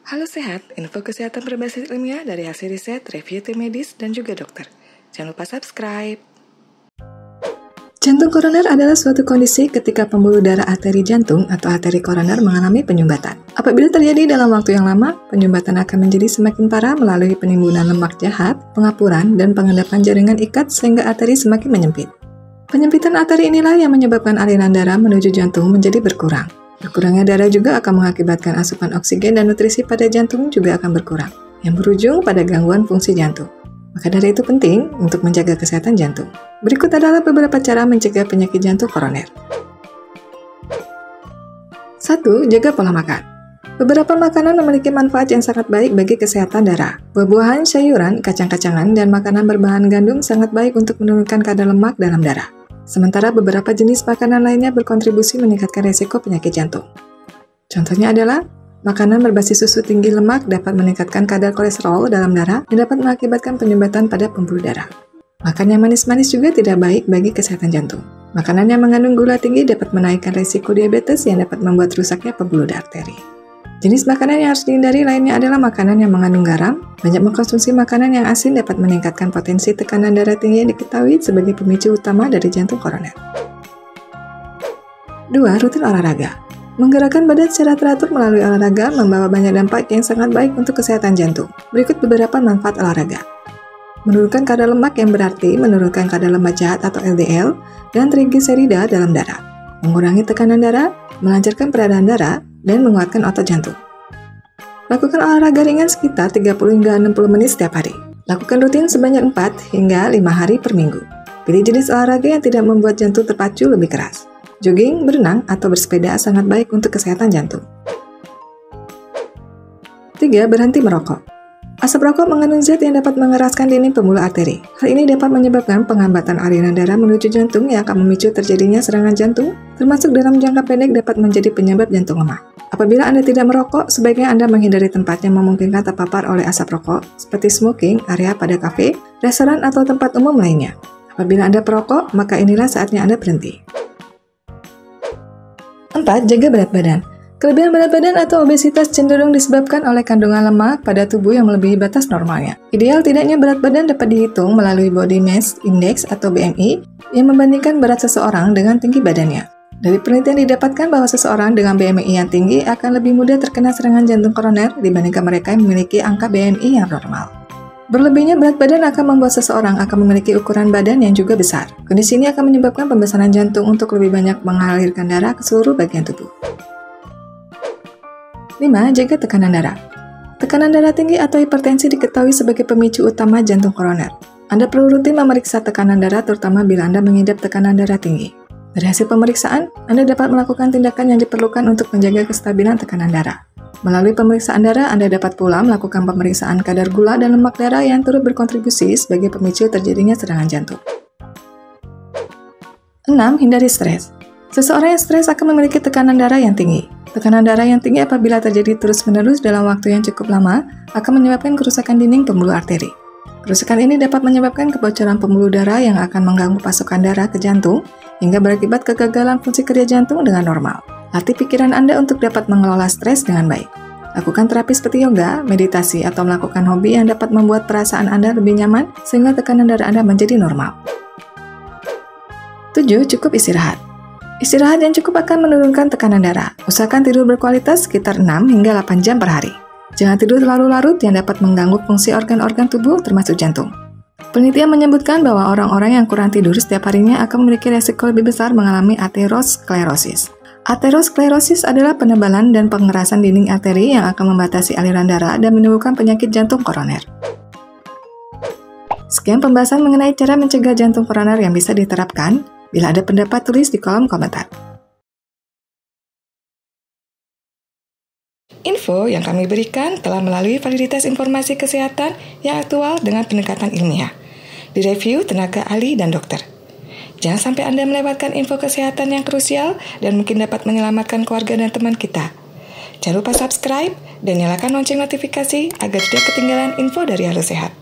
Halo Sehat, info kesehatan berbasis ilmiah dari hasil riset, review tim medis, dan juga dokter. Jangan lupa subscribe. Jantung koroner adalah suatu kondisi ketika pembuluh darah arteri jantung atau arteri koroner mengalami penyumbatan. Apabila terjadi dalam waktu yang lama, penyumbatan akan menjadi semakin parah melalui penimbunan lemak jahat, pengapuran, dan pengendapan jaringan ikat sehingga arteri semakin menyempit. Penyempitan arteri inilah yang menyebabkan aliran darah menuju jantung menjadi berkurang. Berkurangnya darah juga akan mengakibatkan asupan oksigen dan nutrisi pada jantung juga akan berkurang, yang berujung pada gangguan fungsi jantung. Maka dari itu penting untuk menjaga kesehatan jantung. Berikut adalah beberapa cara mencegah penyakit jantung koroner. 1. Jaga pola makan. Beberapa makanan memiliki manfaat yang sangat baik bagi kesehatan darah. Buah-buahan, sayuran, kacang-kacangan, dan makanan berbahan gandum sangat baik untuk menurunkan kadar lemak dalam darah. Sementara beberapa jenis makanan lainnya berkontribusi meningkatkan resiko penyakit jantung. Contohnya adalah, makanan berbasis susu tinggi lemak dapat meningkatkan kadar kolesterol dalam darah yang dapat mengakibatkan penyumbatan pada pembuluh darah. Makan yang manis-manis juga tidak baik bagi kesehatan jantung. Makanan yang mengandung gula tinggi dapat menaikkan resiko diabetes yang dapat membuat rusaknya pembuluh arteri. Jenis makanan yang harus dihindari lainnya adalah makanan yang mengandung garam. Banyak mengkonsumsi makanan yang asin dapat meningkatkan potensi tekanan darah tinggi yang diketahui sebagai pemicu utama dari jantung koroner. 2. Rutin olahraga. Menggerakkan badan secara teratur melalui olahraga membawa banyak dampak yang sangat baik untuk kesehatan jantung. Berikut beberapa manfaat olahraga. Menurunkan kadar lemak yang berarti menurunkan kadar lemak jahat atau LDL dan trigliserida dalam darah. Mengurangi tekanan darah, melancarkan peredaran darah, dan menguatkan otot jantung. Lakukan olahraga ringan sekitar 30 hingga 60 menit setiap hari. Lakukan rutin sebanyak 4 hingga 5 hari per minggu. Pilih jenis olahraga yang tidak membuat jantung terpacu lebih keras. Jogging, berenang, atau bersepeda sangat baik untuk kesehatan jantung. 3. Berhenti merokok. Asap rokok mengandung zat yang dapat mengeraskan dinding pembuluh arteri. Hal ini dapat menyebabkan penghambatan aliran darah menuju jantung yang akan memicu terjadinya serangan jantung, termasuk dalam jangka pendek dapat menjadi penyebab jantung lemah. Apabila Anda tidak merokok, sebaiknya Anda menghindari tempat yang memungkinkan terpapar oleh asap rokok, seperti smoking, area pada kafe, restoran, atau tempat umum lainnya. Apabila Anda perokok, maka inilah saatnya Anda berhenti. 4. Jaga berat badan. Kelebihan berat badan atau obesitas cenderung disebabkan oleh kandungan lemak pada tubuh yang melebihi batas normalnya. Ideal tidaknya berat badan dapat dihitung melalui Body Mass Index atau BMI yang membandingkan berat seseorang dengan tinggi badannya. Dari penelitian didapatkan bahwa seseorang dengan BMI yang tinggi akan lebih mudah terkena serangan jantung koroner dibandingkan mereka yang memiliki angka BMI yang normal. Berlebihnya berat badan akan membuat seseorang akan memiliki ukuran badan yang juga besar. Kondisi ini akan menyebabkan pembesaran jantung untuk lebih banyak mengalirkan darah ke seluruh bagian tubuh. 5. Jaga tekanan darah. Tekanan darah tinggi atau hipertensi diketahui sebagai pemicu utama jantung koroner. Anda perlu rutin memeriksa tekanan darah terutama bila Anda mengidap tekanan darah tinggi. Dari hasil pemeriksaan, Anda dapat melakukan tindakan yang diperlukan untuk menjaga kestabilan tekanan darah. Melalui pemeriksaan darah, Anda dapat pula melakukan pemeriksaan kadar gula dan lemak darah yang turut berkontribusi sebagai pemicu terjadinya serangan jantung. 6. Hindari stres. Seseorang yang stres akan memiliki tekanan darah yang tinggi. Tekanan darah yang tinggi apabila terjadi terus-menerus dalam waktu yang cukup lama akan menyebabkan kerusakan dinding pembuluh arteri. Kerusakan ini dapat menyebabkan kebocoran pembuluh darah yang akan mengganggu pasokan darah ke jantung hingga berakibat kegagalan fungsi kerja jantung dengan normal. Latih pikiran Anda untuk dapat mengelola stres dengan baik. Lakukan terapi seperti yoga, meditasi, atau melakukan hobi yang dapat membuat perasaan Anda lebih nyaman sehingga tekanan darah Anda menjadi normal. 7. Cukup istirahat. Istirahat yang cukup akan menurunkan tekanan darah. Usahakan tidur berkualitas sekitar 6 hingga 8 jam per hari. Jangan tidur terlalu larut yang dapat mengganggu fungsi organ-organ tubuh termasuk jantung. Penelitian menyebutkan bahwa orang-orang yang kurang tidur setiap harinya akan memiliki resiko lebih besar mengalami aterosklerosis. Aterosklerosis adalah penebalan dan pengerasan dinding arteri yang akan membatasi aliran darah dan menimbulkan penyakit jantung koroner. Sekian pembahasan mengenai cara mencegah jantung koroner yang bisa diterapkan. Bila ada pendapat, tulis di kolom komentar. Info yang kami berikan telah melalui validitas informasi kesehatan yang aktual dengan pendekatan ilmiah. Direview tenaga ahli dan dokter. Jangan sampai Anda melewatkan info kesehatan yang krusial dan mungkin dapat menyelamatkan keluarga dan teman kita. Jangan lupa subscribe dan nyalakan lonceng notifikasi agar tidak ketinggalan info dari Halo Sehat.